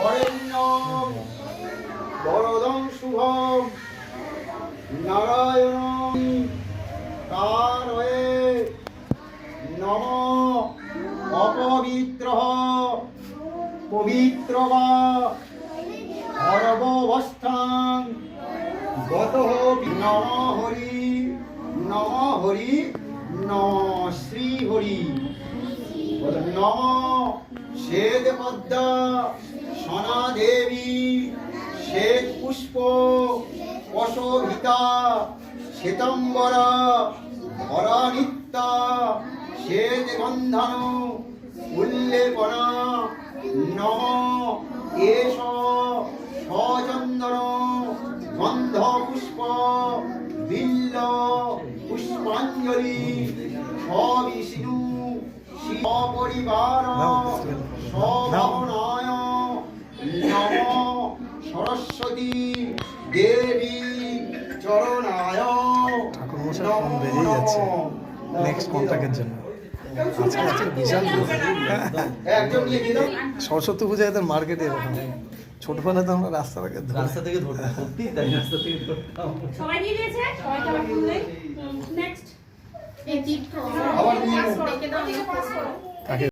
বরেণ্যং বরদং শুভং নারায়ণং কারয়ে নমঃ। অপবিত্রঃ পবিত্র বা অরববস্থাং গতঃ নমঃ হরি নমঃ হরি নমঃ শ্রী হরি নমঃ। শ্বেত পদ্মা সনা দেবী শ্বেত পুষ্প পশোভিতা শ্বেতম্বরা ধরা নিত্যা শ্বেত গন্ধন উল্লেপনা নমঃ। এষ সচন্দন গন্ধ পুষ্প বিল্ল পুষ্পাঞ্জলি সবিষ্ণু সপরিবার সভাবনায় নমঃ। সরস্বতী দেবী চরণায় ঠাকুরমশাই ফোন বেরিয়ে যাচ্ছে নেক্সট কন্ট্যাক্টের জন্য। আজকে বিশাল সরস্বতী পূজা এদের মার্কেটে এরকম। ছোটবেলা তো আমরা রাস্তা থেকে ধরতাম, সত্যি তাই, রাস্তা থেকে ধরতাম। সবাই নিয়ে নিয়েছে, সবাইকে আবার নেক্সট আবার